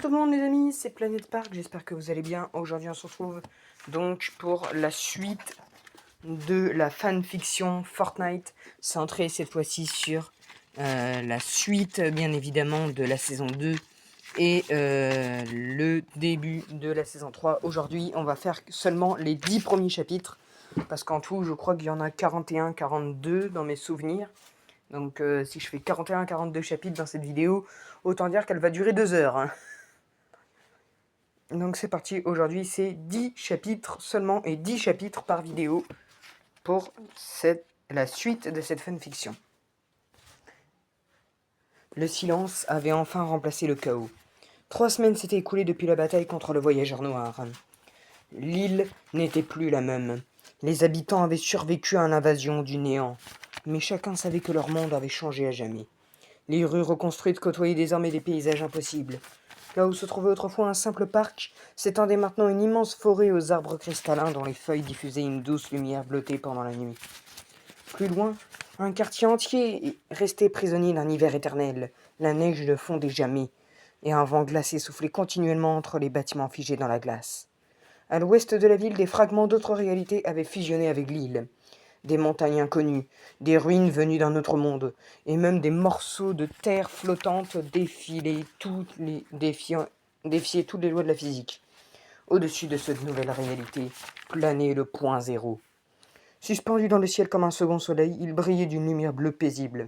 Tout le monde les amis, c'est Planète Park, j'espère que vous allez bien. Aujourd'hui on se retrouve donc pour la suite de la fanfiction Fortnite, centrée cette fois-ci sur la suite bien évidemment de la saison 2 et le début de la saison 3. Aujourd'hui on va faire seulement les 10 premiers chapitres, parce qu'en tout je crois qu'il y en a 41, 42 dans mes souvenirs. Donc si je fais 41, 42 chapitres dans cette vidéo, autant dire qu'elle va durer 2 heures. Hein. Donc c'est parti, aujourd'hui c'est 10 chapitres seulement, et 10 chapitres par vidéo pour la suite de cette fanfiction. Le silence avait enfin remplacé le chaos. 3 semaines s'étaient écoulées depuis la bataille contre le voyageur noir. L'île n'était plus la même. Les habitants avaient survécu à l'invasion du néant, mais chacun savait que leur monde avait changé à jamais. Les rues reconstruites côtoyaient désormais des paysages impossibles. Là où se trouvait autrefois un simple parc, s'étendait maintenant une immense forêt aux arbres cristallins dont les feuilles diffusaient une douce lumière bleutée pendant la nuit. Plus loin, un quartier entier restait prisonnier d'un hiver éternel. La neige ne fondait jamais, et un vent glacé soufflait continuellement entre les bâtiments figés dans la glace. À l'ouest de la ville, des fragments d'autres réalités avaient fusionné avec l'île. Des montagnes inconnues, des ruines venues d'un autre monde, et même des morceaux de terre flottante défiaient toutes les lois de la physique. Au-dessus de cette nouvelle réalité, planait le point zéro. Suspendu dans le ciel comme un second soleil, il brillait d'une lumière bleue paisible.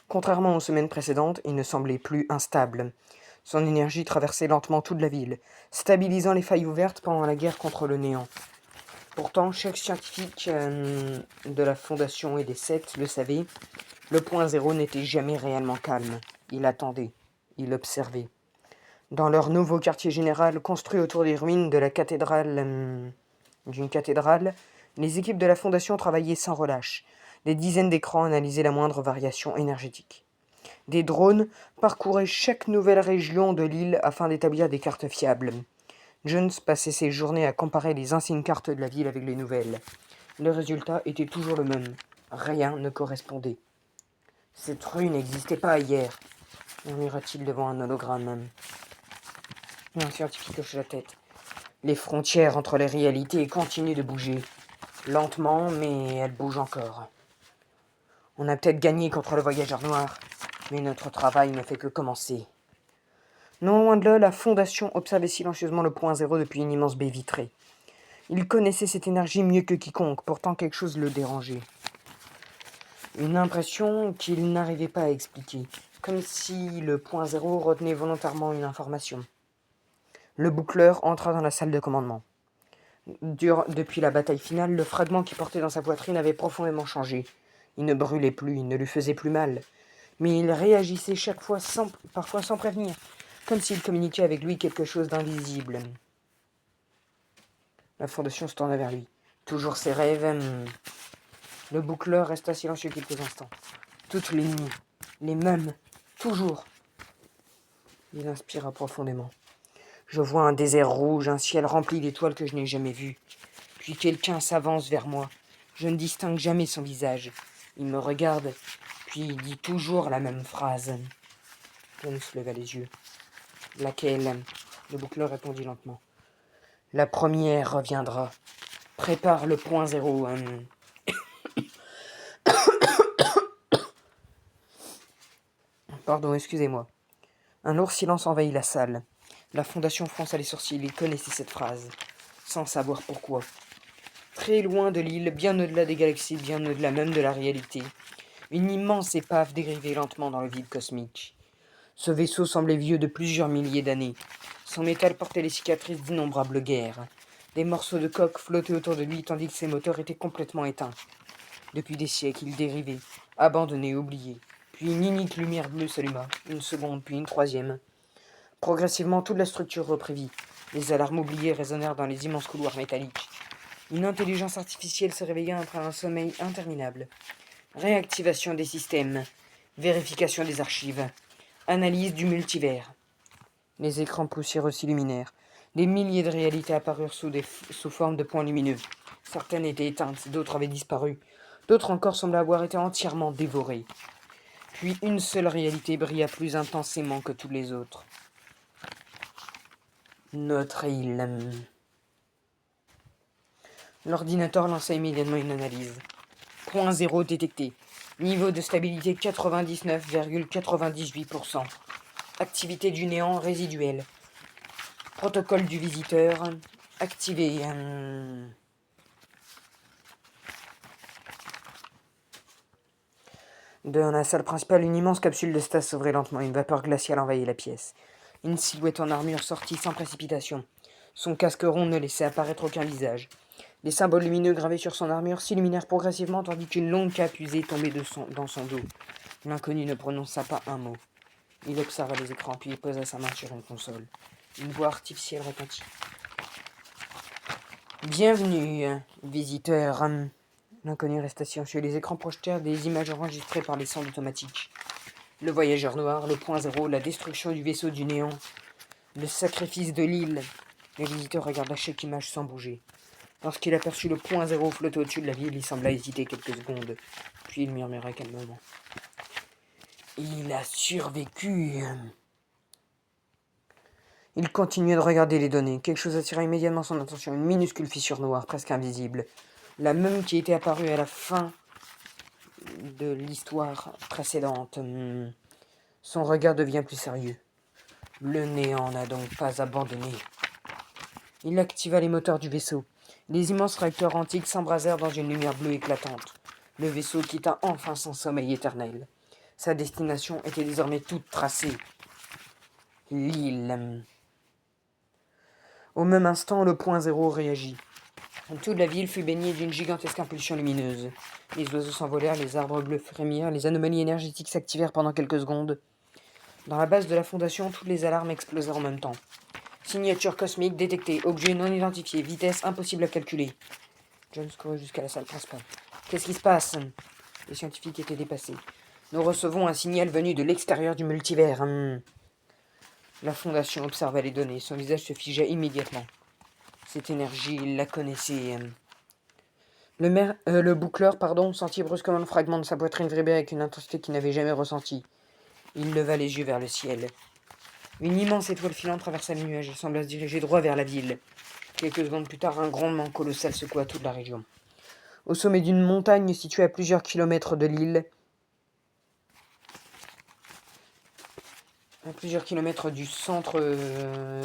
Contrairement aux semaines précédentes, il ne semblait plus instable. Son énergie traversait lentement toute la ville, stabilisant les failles ouvertes pendant la guerre contre le néant. Pourtant, chaque scientifique de la Fondation et des 7 le savait, le point zéro n'était jamais réellement calme. Il attendait, il observait. Dans leur nouveau quartier général, construit autour des ruines de la d'une cathédrale, les équipes de la Fondation travaillaient sans relâche. Des dizaines d'écrans analysaient la moindre variation énergétique. Des drones parcouraient chaque nouvelle région de l'île afin d'établir des cartes fiables. Jones passait ses journées à comparer les anciennes cartes de la ville avec les nouvelles. Le résultat était toujours le même. Rien ne correspondait. « Cette rue n'existait pas hier », murmura-t-il devant un hologramme. Un scientifique hoche la tête. Les frontières entre les réalités continuent de bouger. Lentement, mais elles bougent encore. On a peut-être gagné contre le voyageur noir, mais notre travail ne fait que commencer. Non loin de là, la Fondation observait silencieusement le point zéro depuis une immense baie vitrée. Il connaissait cette énergie mieux que quiconque, pourtant quelque chose le dérangeait. Une impression qu'il n'arrivait pas à expliquer, comme si le point zéro retenait volontairement une information. Le boucleur entra dans la salle de commandement. Depuis la bataille finale, le fragment qui portait dans sa poitrine avait profondément changé. Il ne brûlait plus, il ne lui faisait plus mal, mais il réagissait chaque fois, parfois sans prévenir, comme s'il communiquait avec lui quelque chose d'invisible. La Fondation se tourna vers lui. Toujours ses rêves. Le boucleur resta silencieux quelques instants. Toutes les nuits, les mêmes, toujours. Il inspira profondément. Je vois un désert rouge, un ciel rempli d'étoiles que je n'ai jamais vues. Puis quelqu'un s'avance vers moi. Je ne distingue jamais son visage. Il me regarde, puis il dit toujours la même phrase. Jones leva les yeux. Laquelle ? Le boucleur répondit lentement. La première reviendra. Prépare le point zéro. Pardon, excusez-moi. Un lourd silence envahit la salle. La Fondation fronça les sourcils. Il connaissait cette phrase, sans savoir pourquoi. Très loin de l'île, bien au-delà des galaxies, bien au-delà même de la réalité, une immense épave dérivait lentement dans le vide cosmique. Ce vaisseau semblait vieux de plusieurs milliers d'années. Son métal portait les cicatrices d'innombrables guerres. Des morceaux de coque flottaient autour de lui tandis que ses moteurs étaient complètement éteints. Depuis des siècles, il dérivait, abandonné, oublié. Puis une unique lumière bleue s'alluma, une seconde, puis une troisième. Progressivement, toute la structure reprit vie. Les alarmes oubliées résonnèrent dans les immenses couloirs métalliques. Une intelligence artificielle se réveilla après un sommeil interminable. Réactivation des systèmes, vérification des archives, analyse du multivers. Les écrans poussiéreux s'illuminèrent. Des milliers de réalités apparurent sous forme de points lumineux. Certaines étaient éteintes, d'autres avaient disparu. D'autres encore semblaient avoir été entièrement dévorées. Puis une seule réalité brilla plus intensément que toutes les autres. Notre île. L'ordinateur lança immédiatement une analyse. Point zéro détecté. Niveau de stabilité 99,98%. Activité du néant résiduelle. Protocole du visiteur activé. Dans la salle principale, une immense capsule de stase s'ouvrait lentement. Une vapeur glaciale envahit la pièce. Une silhouette en armure sortit sans précipitation. Son casque rond ne laissait apparaître aucun visage. Les symboles lumineux gravés sur son armure s'illuminèrent progressivement tandis qu'une longue cape usée tombait dans son dos. L'inconnu ne prononça pas un mot. Il observa les écrans puis il posa sa main sur une console. Une voix artificielle retentit. Bienvenue, visiteur. L'inconnu resta silencieux. Les écrans projetèrent des images enregistrées par les sondes automatiques. Le voyageur noir, le point zéro, la destruction du vaisseau du néant, le sacrifice de l'île. Le visiteur regarda chaque image sans bouger. Lorsqu'il aperçut le point zéro flotter au-dessus de la ville, il sembla hésiter quelques secondes. Puis il murmura calmement. Il a survécu. Il continuait de regarder les données. Quelque chose attira immédiatement son attention. Une minuscule fissure noire, presque invisible. La même qui était apparue à la fin de l'histoire précédente. Son regard devient plus sérieux. Le néant n'a donc pas abandonné. Il activa les moteurs du vaisseau. Les immenses réacteurs antiques s'embrasèrent dans une lumière bleue éclatante. Le vaisseau quitta enfin son sommeil éternel. Sa destination était désormais toute tracée. L'île. Au même instant, le point zéro réagit. Toute la ville fut baignée d'une gigantesque impulsion lumineuse. Les oiseaux s'envolèrent, les arbres bleus frémirent, les anomalies énergétiques s'activèrent pendant quelques secondes. Dans la base de la fondation, toutes les alarmes explosèrent en même temps. Signature cosmique détectée, objet non identifié, vitesse impossible à calculer. Jones courut jusqu'à la salle principale. Qu'est-ce qui se passe? Les scientifiques étaient dépassés. Nous recevons un signal venu de l'extérieur du multivers. La fondation observa les données. Son visage se figea immédiatement. Cette énergie, il la connaissait. Le boucleur, sentit brusquement le fragment de sa poitrine vibrer avec une intensité qu'il n'avait jamais ressentie. Il leva les yeux vers le ciel. Une immense étoile filante traversa les nuages. Elle sembla se diriger droit vers la ville. Quelques secondes plus tard, un grondement colossal secoua toute la région. Au sommet d'une montagne située à plusieurs kilomètres de l'île, à plusieurs kilomètres du centre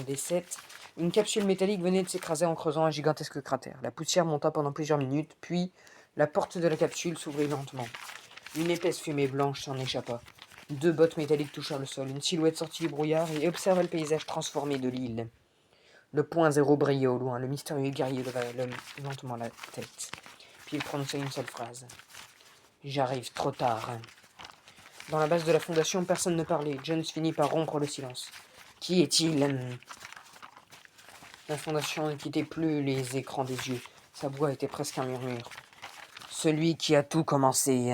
des Sept, une capsule métallique venait de s'écraser en creusant un gigantesque cratère. La poussière monta pendant plusieurs minutes, puis la porte de la capsule s'ouvrit lentement. Une épaisse fumée blanche s'en échappa. 2 bottes métalliques touchèrent le sol. Une silhouette sortit du brouillard et observa le paysage transformé de l'île. Le point zéro brillait au loin. Le mystérieux guerrier leva lentement la tête. Puis il prononça une seule phrase. « J'arrive trop tard. » Dans la base de la fondation, personne ne parlait. Jones finit par rompre le silence. Qui est-il? La fondation ne quittait plus les écrans des yeux. Sa voix était presque un murmure. Celui qui a tout commencé.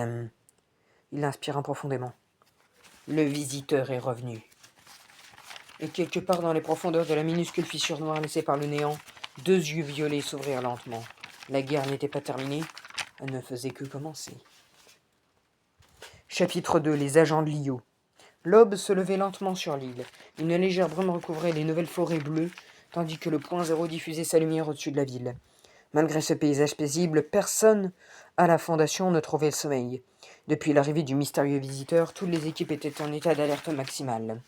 Il inspira profondément. Le visiteur est revenu. Et quelque part dans les profondeurs de la minuscule fissure noire laissée par le néant, 2 yeux violets s'ouvrirent lentement. La guerre n'était pas terminée, elle ne faisait que commencer. Chapitre 2. Les agents de l'IO. L'aube se levait lentement sur l'île. Une légère brume recouvrait les nouvelles forêts bleues, tandis que le point zéro diffusait sa lumière au-dessus de la ville. Malgré ce paysage paisible, personne à la fondation ne trouvait le sommeil. Depuis l'arrivée du mystérieux visiteur, toutes les équipes étaient en état d'alerte maximale.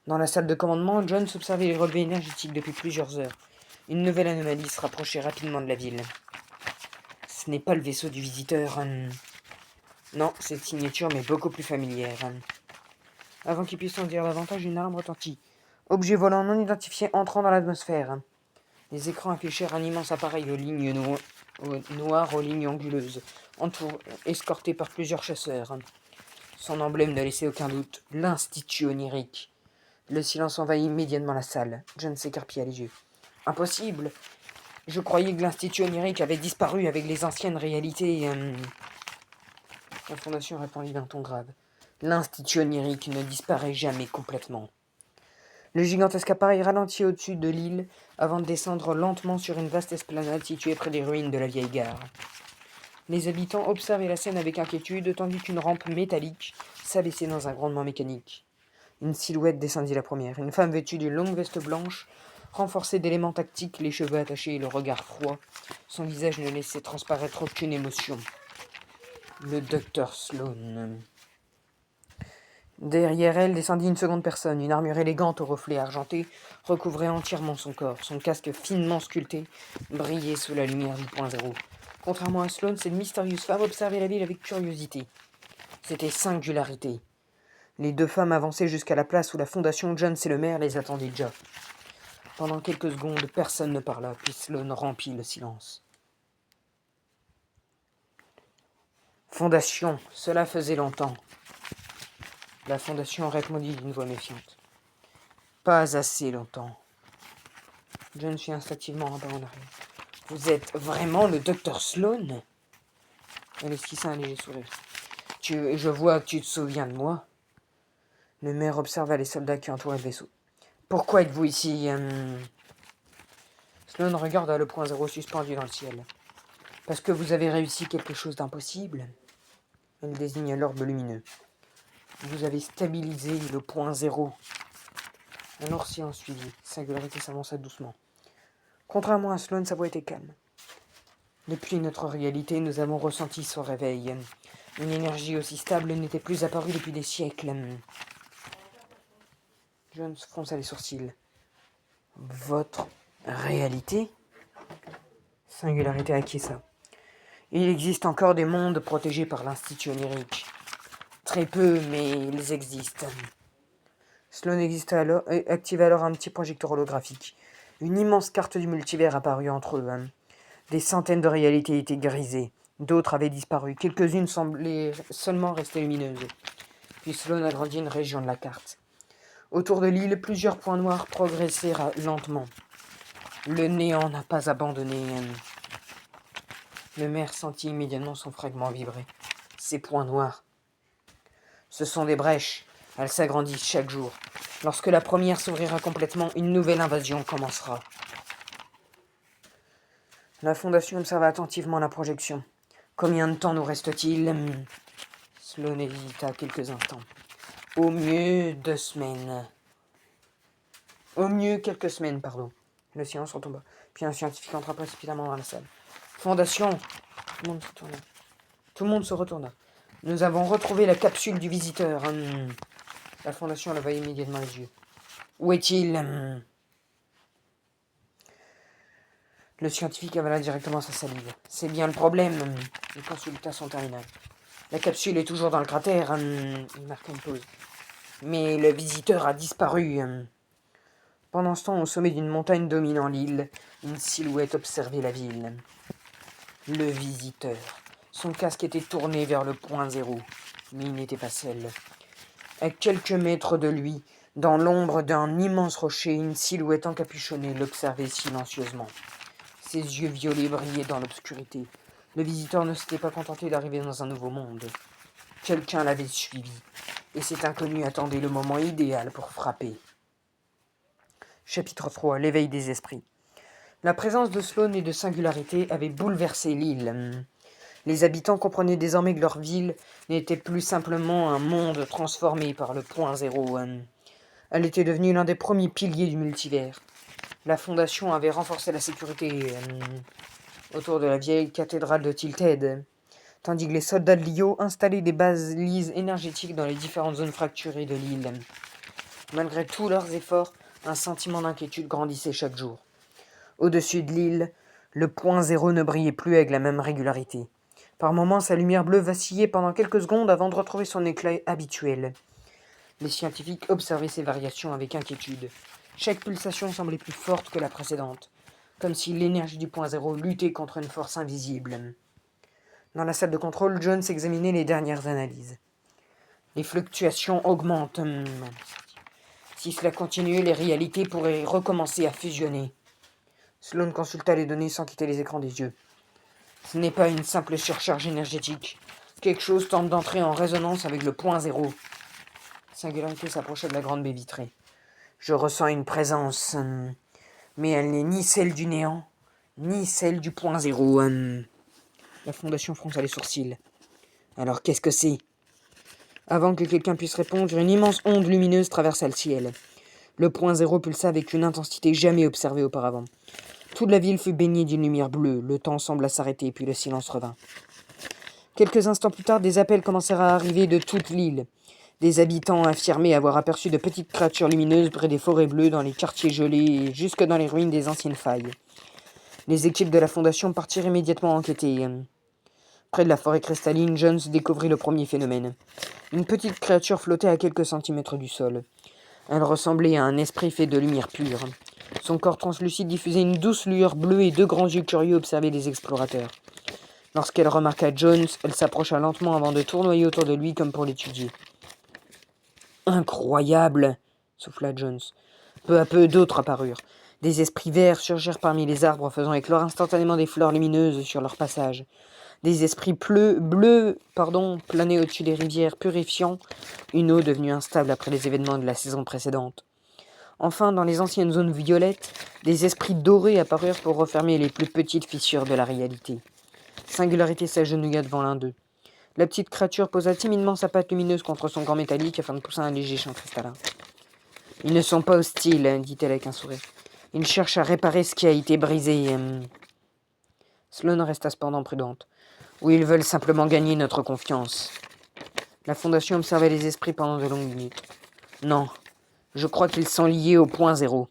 Dans la salle de commandement, Jones observait les relevés énergétiques depuis plusieurs heures. Une nouvelle anomalie se rapprochait rapidement de la ville. Ce n'est pas le vaisseau du visiteur. Non, cette signature m'est beaucoup plus familière. Avant qu'il puisse en dire davantage, une alarme retentit. Objet volant non identifié entrant dans l'atmosphère. Les écrans affichèrent un immense appareil aux lignes noires aux lignes anguleuses, escorté par plusieurs chasseurs. Son emblème ne laissait aucun doute, l'Institut onirique. Le silence envahit immédiatement la salle. John s'écarquilla les yeux. Impossible. Je croyais que l'Institut onirique avait disparu avec les anciennes réalités. La fondation répondit d'un ton grave. L'Institut onirique ne disparaît jamais complètement. Le gigantesque appareil ralentit au-dessus de l'île avant de descendre lentement sur une vaste esplanade située près des ruines de la vieille gare. Les habitants observaient la scène avec inquiétude, tandis qu'une rampe métallique s'abaissait dans un grondement mécanique. Une silhouette descendit la première. Une femme vêtue d'une longue veste blanche, renforcée d'éléments tactiques, les cheveux attachés et le regard froid. Son visage ne laissait transparaître aucune émotion. Le docteur Sloan. Derrière elle descendit une seconde personne, une armure élégante aux reflets argentés, recouvrait entièrement son corps. Son casque finement sculpté brillait sous la lumière du point zéro. Contrairement à Sloan, cette mystérieuse femme observait la ville avec curiosité. C'était singularité. Les deux femmes avançaient jusqu'à la place où la fondation Jones et le maire les attendaient déjà. Pendant quelques secondes, personne ne parla, puis Sloan rompit le silence. Fondation, cela faisait longtemps. La fondation répondit d'une voix méfiante. Pas assez longtemps. John fit instinctivement un pas en arrière. Vous êtes vraiment le docteur Sloan? Elle esquissa un léger sourire. Je vois que tu te souviens de moi. Le maire observa les soldats qui entouraient le vaisseau. Pourquoi êtes-vous ici Sloan regarda le point zéro suspendu dans le ciel. Parce que vous avez réussi quelque chose d'impossible. Elle désigna l'orbe lumineux. Vous avez stabilisé le point zéro. Un lourd silence suivit. Singularité s'avança doucement. Contrairement à Sloan, sa voix était calme. Depuis notre réalité, nous avons ressenti son réveil. Une énergie aussi stable n'était plus apparue depuis des siècles. Jones fronça les sourcils. Votre réalité? Singularité acquiesça. Il existe encore des mondes protégés par l'Institut onirique. Très peu, mais ils existent. Sloan activa alors un petit projecteur holographique. Une immense carte du multivers apparut entre eux. Des centaines de réalités étaient grisées. D'autres avaient disparu. Quelques-unes semblaient seulement rester lumineuses. Puis Sloan agrandit une région de la carte. Autour de l'île, plusieurs points noirs progressèrent lentement. Le néant n'a pas abandonné. Le maire sentit immédiatement son fragment vibrer. Ces points noirs. Ce sont des brèches. Elles s'agrandissent chaque jour. Lorsque la première s'ouvrira complètement, une nouvelle invasion commencera. La Fondation observa attentivement la projection. Combien de temps nous reste-t-il? Sloan hésita quelques instants. Au mieux 2 semaines. Au mieux quelques semaines, pardon. Le silence retomba. Puis un scientifique entra précipitamment dans la salle. Fondation. Tout le monde se retourna. Nous avons retrouvé la capsule du visiteur. La Fondation leva immédiatement les yeux. Où est-il? Le scientifique avala directement sa salive. C'est bien le problème. Il consulta son terminal. La capsule est toujours dans le cratère. Il marqua une pause. Mais le visiteur a disparu. Pendant ce temps, au sommet d'une montagne dominant l'île, une silhouette observait la ville. Le visiteur. Son casque était tourné vers le point zéro, mais il n'était pas seul. À quelques mètres de lui, dans l'ombre d'un immense rocher, une silhouette encapuchonnée l'observait silencieusement. Ses yeux violets brillaient dans l'obscurité. Le visiteur ne s'était pas contenté d'arriver dans un nouveau monde. Quelqu'un l'avait suivi, et cet inconnu attendait le moment idéal pour frapper. Chapitre 3. L'éveil des esprits. La présence de Sloan et de Singularité avait bouleversé l'île. Les habitants comprenaient désormais que leur ville n'était plus simplement un monde transformé par le point zéro. Elle était devenue l'un des premiers piliers du multivers. La Fondation avait renforcé la sécurité autour de la vieille cathédrale de Tilted, tandis que les soldats de l'IO installaient des balises énergétiques dans les différentes zones fracturées de l'île. Malgré tous leurs efforts, un sentiment d'inquiétude grandissait chaque jour. Au-dessus de l'île, le point zéro ne brillait plus avec la même régularité. Par moments, sa lumière bleue vacillait pendant quelques secondes avant de retrouver son éclat habituel. Les scientifiques observaient ces variations avec inquiétude. Chaque pulsation semblait plus forte que la précédente, comme si l'énergie du point zéro luttait contre une force invisible. Dans la salle de contrôle, Jones examinait les dernières analyses. Les fluctuations augmentent. Si cela continue, les réalités pourraient recommencer à fusionner. Sloan consulta les données sans quitter les écrans des yeux. Ce n'est pas une simple surcharge énergétique. Quelque chose tente d'entrer en résonance avec le point zéro. Singularité s'approcha de la grande baie vitrée. Je ressens une présence, mais elle n'est ni celle du néant, ni celle du point zéro. La Fondation fronça les sourcils. Alors qu'est-ce que c'est? Avant que quelqu'un puisse répondre, une immense onde lumineuse traversa le ciel. Le point zéro pulsa avec une intensité jamais observée auparavant. Toute la ville fut baignée d'une lumière bleue. Le temps sembla s'arrêter, puis le silence revint. Quelques instants plus tard, des appels commencèrent à arriver de toute l'île. Des habitants affirmaient avoir aperçu de petites créatures lumineuses près des forêts bleues, dans les quartiers gelés et jusque dans les ruines des anciennes failles. Les équipes de la Fondation partirent immédiatement enquêter. Près de la forêt cristalline, Jones découvrit le premier phénomène. Une petite créature flottait à quelques centimètres du sol. Elle ressemblait à un esprit fait de lumière pure. Son corps translucide diffusait une douce lueur bleue et deux grands yeux curieux observaient les explorateurs. Lorsqu'elle remarqua Jones, elle s'approcha lentement avant de tournoyer autour de lui comme pour l'étudier. « Incroyable !» souffla Jones. Peu à peu, d'autres apparurent. Des esprits verts surgirent parmi les arbres, faisant éclore instantanément des fleurs lumineuses sur leur passage. Des esprits bleus planaient au-dessus des rivières, purifiant une eau devenue instable après les événements de la saison précédente. Enfin, dans les anciennes zones violettes, des esprits dorés apparurent pour refermer les plus petites fissures de la réalité. Singularité s'agenouilla devant l'un d'eux. La petite créature posa timidement sa patte lumineuse contre son corps métallique afin de pousser un léger chant cristallin. « Ils ne sont pas hostiles, dit-elle avec un sourire. Ils cherchent à réparer ce qui a été brisé. Sloane resta cependant prudente. Ou ils veulent simplement gagner notre confiance. La Fondation observait les esprits pendant de longues minutes. Non, je crois qu'ils sont liés au point zéro.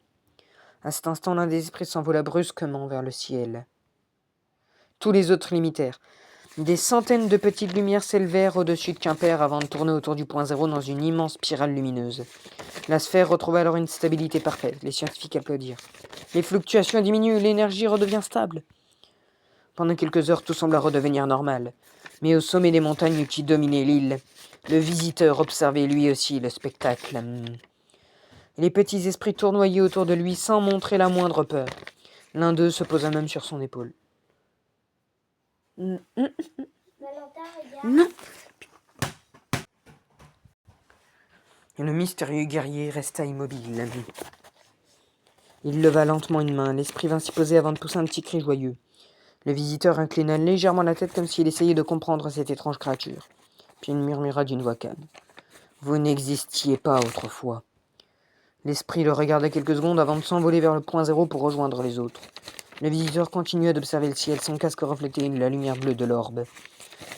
À cet instant, l'un des esprits s'envola brusquement vers le ciel. Tous les autres l'imitèrent. Des centaines de petites lumières s'élevèrent au-dessus de Quimper avant de tourner autour du point zéro dans une immense spirale lumineuse. La sphère retrouva alors une stabilité parfaite. Les scientifiques applaudirent. Les fluctuations diminuent, l'énergie redevient stable. Pendant quelques heures, tout sembla redevenir normal. Mais au sommet des montagnes qui dominaient l'île, le visiteur observait lui aussi le spectacle. Les petits esprits tournoyaient autour de lui sans montrer la moindre peur. L'un d'eux se posa même sur son épaule. Non. Et le mystérieux guerrier resta immobile. Il leva lentement une main, l'esprit vint s'y poser avant de pousser un petit cri joyeux. Le visiteur inclina légèrement la tête comme s'il essayait de comprendre cette étrange créature. Puis il murmura d'une voix calme. « Vous n'existiez pas autrefois. » L'esprit le regarda quelques secondes avant de s'envoler vers le point zéro pour rejoindre les autres. Le visiteur continua d'observer le ciel, son casque reflétait la lumière bleue de l'orbe.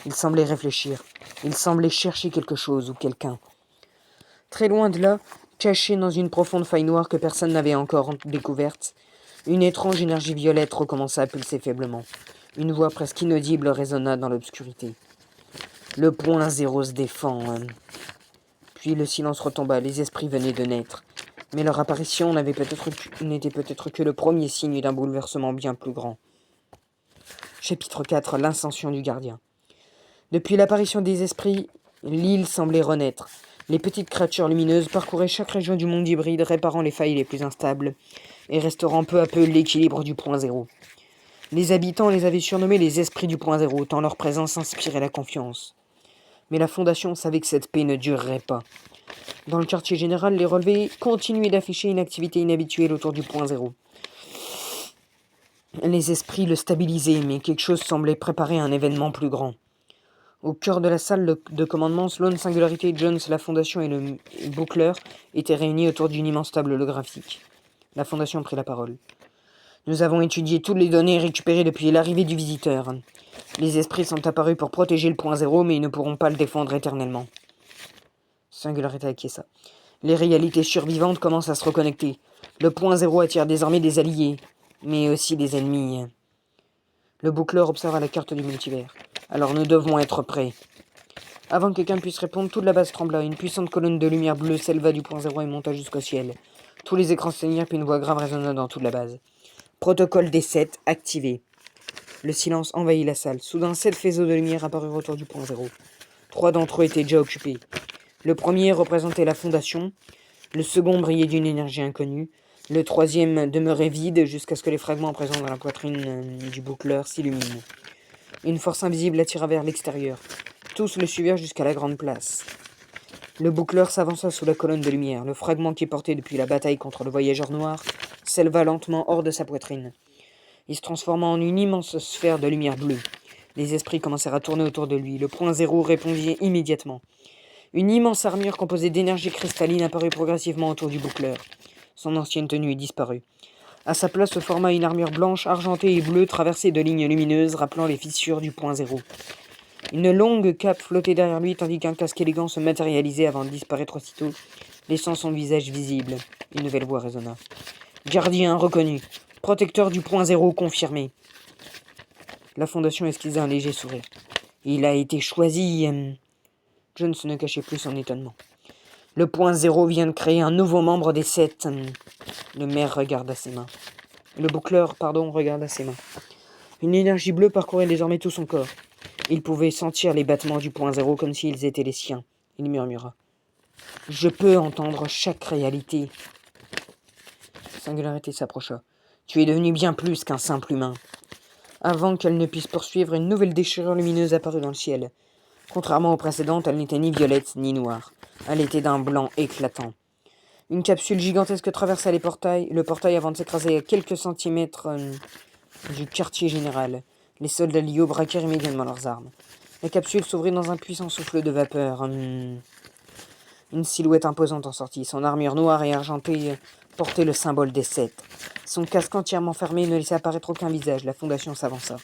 Il semblait réfléchir. Il semblait chercher quelque chose ou quelqu'un. Très loin de là, caché dans une profonde faille noire que personne n'avait encore découverte, une étrange énergie violette recommença à pulser faiblement. Une voix presque inaudible résonna dans l'obscurité. « Le point zéro se défend. » Puis le silence retomba, les esprits venaient de naître. Mais leur apparition n'était peut-être que le premier signe d'un bouleversement bien plus grand. Chapitre 4. L'ascension du gardien. Depuis l'apparition des esprits, l'île semblait renaître. Les petites créatures lumineuses parcouraient chaque région du monde hybride, réparant les failles les plus instables et restaurant peu à peu l'équilibre du point zéro. Les habitants les avaient surnommés les esprits du point zéro, tant leur présence inspirait la confiance. Mais la Fondation savait que cette paix ne durerait pas. Dans le quartier général, les relevés continuaient d'afficher une activité inhabituelle autour du point zéro. Les esprits le stabilisaient, mais quelque chose semblait préparer un événement plus grand. Au cœur de la salle de commandement, Sloane, Singularité, Jones, la Fondation et le Boucleur étaient réunis autour d'une immense table holographique. La Fondation prit la parole. « Nous avons étudié toutes les données récupérées depuis l'arrivée du visiteur. Les esprits sont apparus pour protéger le point zéro, mais ils ne pourront pas le défendre éternellement. » Singularité acquiesça. Les réalités survivantes commencent à se reconnecter. Le point zéro attire désormais des alliés, mais aussi des ennemis. Le Boucleur observa la carte du multivers. Alors nous devons être prêts. Avant que quelqu'un puisse répondre, toute la base trembla. Une puissante colonne de lumière bleue s'éleva du point zéro et monta jusqu'au ciel. Tous les écrans s'éteignirent, puis une voix grave résonna dans toute la base. Protocole des 7 activé. Le silence envahit la salle. Soudain, 7 faisceaux de lumière apparurent autour du point zéro. 3 d'entre eux étaient déjà occupés. Le premier représentait la Fondation. Le second brillait d'une énergie inconnue. Le troisième demeurait vide jusqu'à ce que les fragments présents dans la poitrine du Boucleur s'illuminent. Une force invisible l'attira vers l'extérieur. Tous le suivirent jusqu'à la grande place. Le Boucleur s'avança sous la colonne de lumière. Le fragment qui portait depuis la bataille contre le voyageur noir s'éleva lentement hors de sa poitrine. Il se transforma en une immense sphère de lumière bleue. Les esprits commencèrent à tourner autour de lui. Le point zéro répondit immédiatement. Une immense armure composée d'énergie cristalline apparut progressivement autour du boucleur. Son ancienne tenue disparut. À sa place se forma une armure blanche, argentée et bleue traversée de lignes lumineuses rappelant les fissures du point zéro. Une longue cape flottait derrière lui tandis qu'un casque élégant se matérialisait avant de disparaître aussitôt, laissant son visage visible. Une nouvelle voix résonna. Gardien reconnu. Protecteur du point zéro confirmé. La Fondation esquissa un léger sourire. Il a été choisi. Jones ne cachait plus son étonnement. Le point zéro vient de créer un nouveau membre des 7. Le maire regarda ses mains. Le boucleur, regarda ses mains. Une énergie bleue parcourait désormais tout son corps. Il pouvait sentir les battements du point zéro comme s'ils étaient les siens. Il murmura. Je peux entendre chaque réalité. Singularité s'approcha. Tu es devenu bien plus qu'un simple humain. Avant qu'elle ne puisse poursuivre, une nouvelle déchirure lumineuse apparut dans le ciel. Contrairement aux précédentes, elle n'était ni violette ni noire. Elle était d'un blanc éclatant. Une capsule gigantesque traversa le portail avant de s'écraser à quelques centimètres du quartier général. Les soldats Lio braquèrent immédiatement leurs armes. La capsule s'ouvrit dans un puissant souffle de vapeur. Une silhouette imposante en sortit. Son armure noire et argentée portait le symbole des 7. Son casque entièrement fermé ne laissait apparaître aucun visage. La Fondation s'avança.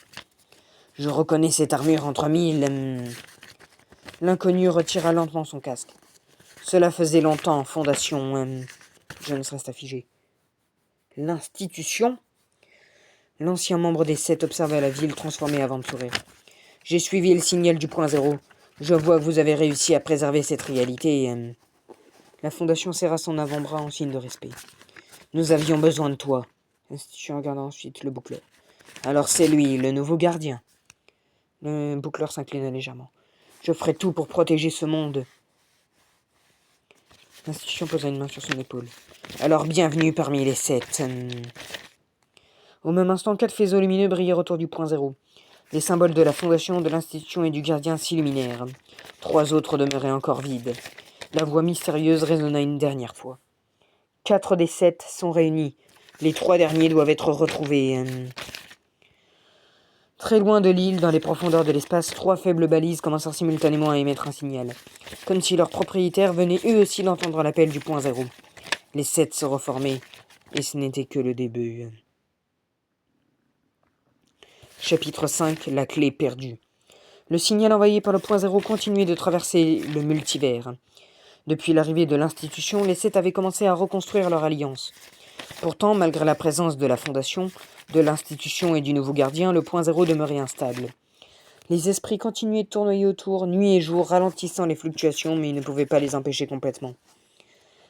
Je reconnais cette armure entre mille. L'inconnu retira lentement son casque. Cela faisait longtemps, Fondation. Jones resta figé. L'institution? L'ancien membre des 7 observa la ville transformée avant de sourire. J'ai suivi le signal du point zéro. Je vois que vous avez réussi à préserver cette réalité. La Fondation serra son avant-bras en signe de respect. Nous avions besoin de toi. L'institution regarda ensuite le boucleur. Alors c'est lui, le nouveau gardien. Le boucleur s'inclina légèrement. Je ferai tout pour protéger ce monde. L'institution posa une main sur son épaule. Alors bienvenue parmi les 7. Au même instant, 4 faisceaux lumineux brillèrent autour du point zéro. Les symboles de la Fondation, de l'Institution et du gardien s'illuminèrent. 3 autres demeuraient encore vides. La voix mystérieuse résonna une dernière fois. 4 des 7 sont réunis. Les 3 derniers doivent être retrouvés. Très loin de l'île, dans les profondeurs de l'espace, 3 faibles balises commencèrent simultanément à émettre un signal. Comme si leurs propriétaires venaient eux aussi d'entendre l'appel du point zéro. Les 7 se reformaient, et ce n'était que le début. Chapitre 5, la clé perdue. Le signal envoyé par le point zéro continuait de traverser le multivers. Depuis l'arrivée de l'institution, les 7 avaient commencé à reconstruire leur alliance. Pourtant, malgré la présence de la Fondation, de l'institution et du nouveau gardien, le point zéro demeurait instable. Les esprits continuaient de tournoyer autour, nuit et jour, ralentissant les fluctuations, mais ils ne pouvaient pas les empêcher complètement.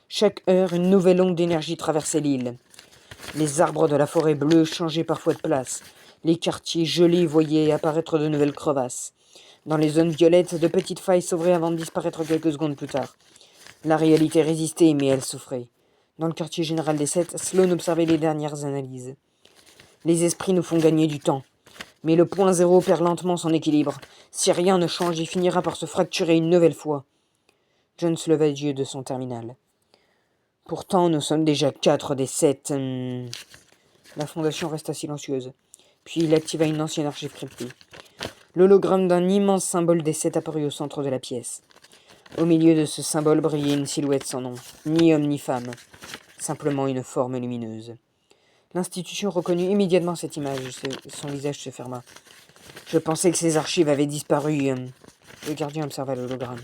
Chaque heure, une nouvelle onde d'énergie traversait l'île. Les arbres de la forêt bleue changeaient parfois de place. Les quartiers gelés voyaient apparaître de nouvelles crevasses. Dans les zones violettes, de petites failles s'ouvraient avant de disparaître quelques secondes plus tard. La réalité résistait, mais elle souffrait. Dans le quartier général des 7, Sloan observait les dernières analyses. Les esprits nous font gagner du temps. Mais le point zéro perd lentement son équilibre. Si rien ne change, il finira par se fracturer une nouvelle fois. Jones leva les yeux de son terminal. Pourtant, nous sommes déjà 4 des 7. La Fondation resta silencieuse. Puis il activa une ancienne archive cryptée. L'hologramme d'un immense symbole des 7 apparut au centre de la pièce. Au milieu de ce symbole brillait une silhouette sans nom, ni homme ni femme, simplement une forme lumineuse. L'institution reconnut immédiatement cette image, son visage se ferma. Je pensais que ces archives avaient disparu. Le gardien observa l'hologramme.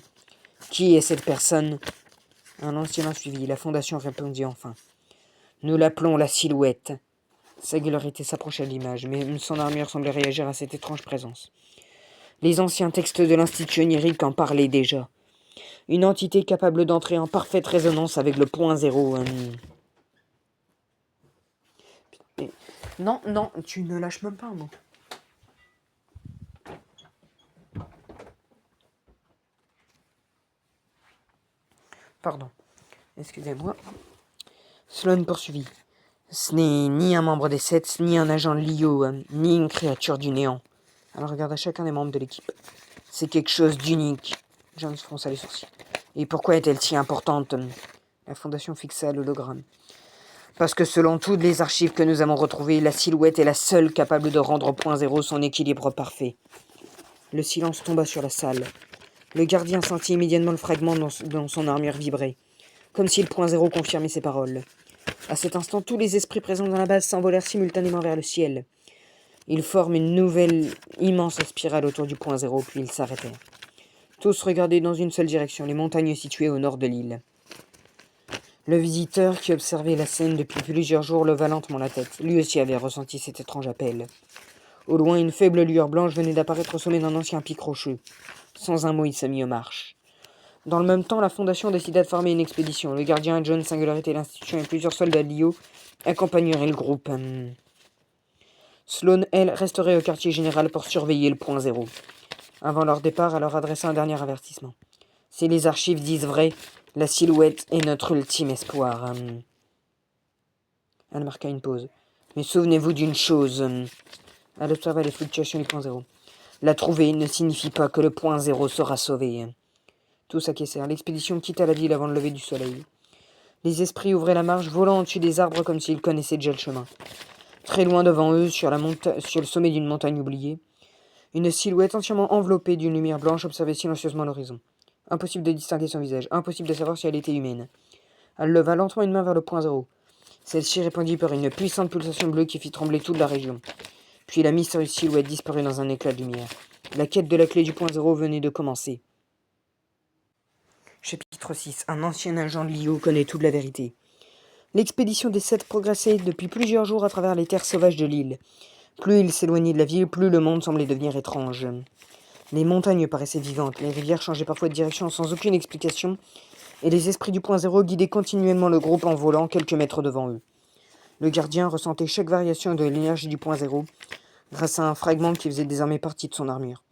Qui est cette personne? Un long silence suivit. La Fondation répondit enfin. Nous l'appelons la Silhouette. Singularité s'approcha de l'image, mais son armure semblait réagir à cette étrange présence. Les anciens textes de l'Institut onirique en parlaient déjà. Une entité capable d'entrer en parfaite résonance avec le point zéro. Non, tu ne lâches même pas un mot. Pardon, excusez-moi. Sloan poursuivit. Ce n'est ni un membre des 7, ni un agent de Lio, ni une créature du néant. Elle regarda chacun des membres de l'équipe. C'est quelque chose d'unique. Jones fronça les sourcils. Et pourquoi est-elle si importante? La Fondation fixa l'hologramme. Parce que selon toutes les archives que nous avons retrouvées, la Silhouette est la seule capable de rendre au point zéro son équilibre parfait. Le silence tomba sur la salle. Le gardien sentit immédiatement le fragment dans son armure vibrer, comme si le point zéro confirmait ses paroles. À cet instant, tous les esprits présents dans la base s'envolèrent simultanément vers le ciel. Ils forment une nouvelle immense spirale autour du point zéro, puis ils s'arrêtèrent. Tous regardaient dans une seule direction, les montagnes situées au nord de l'île. Le visiteur qui observait la scène depuis plusieurs jours leva lentement la tête. Lui aussi avait ressenti cet étrange appel. Au loin, une faible lueur blanche venait d'apparaître au sommet d'un ancien pic rocheux. Sans un mot, il se mit aux marches. Dans le même temps, la Fondation décida de former une expédition. Le gardien, John Singularité, l'institution et plusieurs soldats de l'IO accompagneraient le groupe. Sloane, elle, resterait au quartier général pour surveiller le point zéro. Avant leur départ, elle leur adressa un dernier avertissement. Si les archives disent vrai, la silhouette est notre ultime espoir. Elle marqua une pause. Mais souvenez-vous d'une chose. Elle observa les fluctuations du point zéro. La trouver ne signifie pas que le point zéro sera sauvé. Tous acquiescèrent. L'expédition quitta la ville avant le lever du soleil. Les esprits ouvraient la marche, volant au-dessus des arbres comme s'ils connaissaient déjà le chemin. Très loin devant eux, sur le sommet d'une montagne oubliée, une silhouette entièrement enveloppée d'une lumière blanche observait silencieusement l'horizon. Impossible de distinguer son visage, impossible de savoir si elle était humaine. Elle leva lentement une main vers le point zéro. Celle-ci répondit par une puissante pulsation bleue qui fit trembler toute la région. Puis la mystérieuse silhouette disparut dans un éclat de lumière. La quête de la clé du point zéro venait de commencer. Chapitre 6. Un ancien agent de l'IO connaît toute la vérité. L'expédition des 7 progressait depuis plusieurs jours à travers les terres sauvages de l'île. Plus il s'éloignait de la ville, plus le monde semblait devenir étrange. Les montagnes paraissaient vivantes, les rivières changeaient parfois de direction sans aucune explication, et les esprits du point zéro guidaient continuellement le groupe en volant quelques mètres devant eux. Le gardien ressentait chaque variation de l'énergie du point zéro grâce à un fragment qui faisait désormais partie de son armure.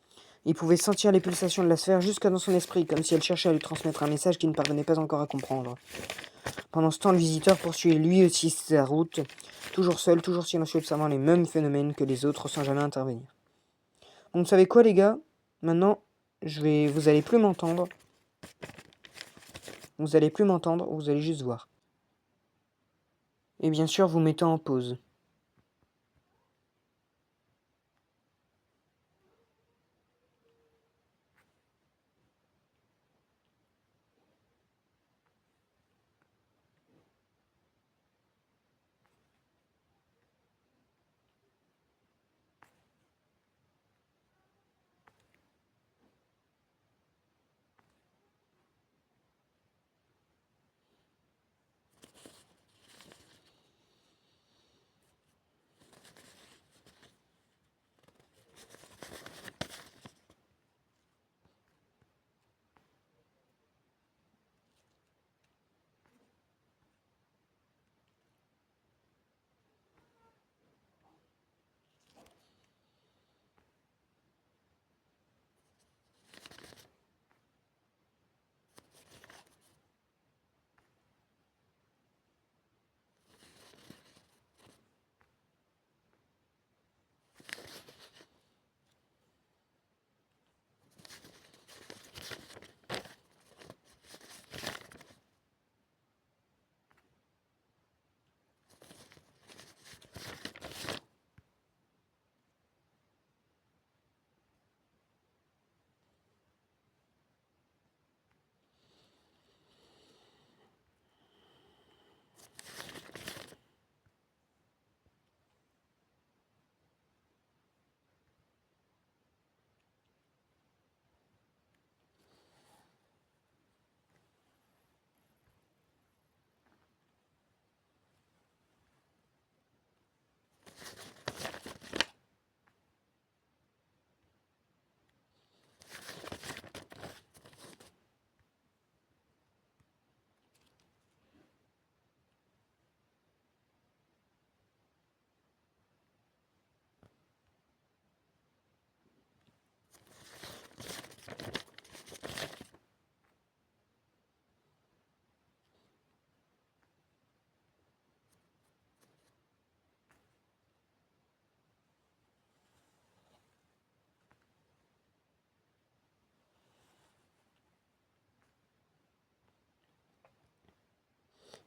Il pouvait sentir les pulsations de la sphère jusque dans son esprit, comme si elle cherchait à lui transmettre un message qu'il ne parvenait pas encore à comprendre. Pendant ce temps, le visiteur poursuivait lui aussi sa route, toujours seul, toujours silencieux, observant les mêmes phénomènes que les autres sans jamais intervenir. Donc, vous savez quoi, les gars? Maintenant, vous allez plus m'entendre. Vous allez juste voir. Et bien sûr, vous mettez en pause.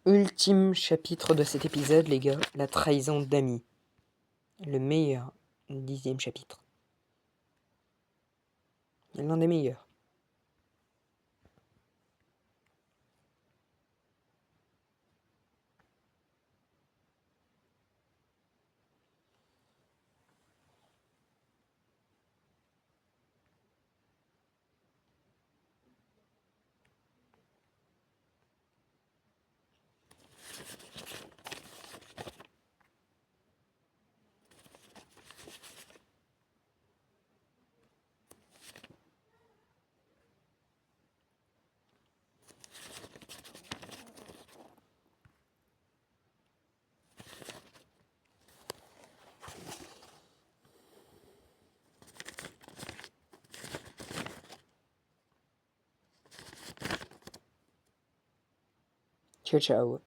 Ultime chapitre de cet épisode, les gars, la trahison d'Amy. Le meilleur 10e chapitre. est l'un des meilleurs. Ciao ciao.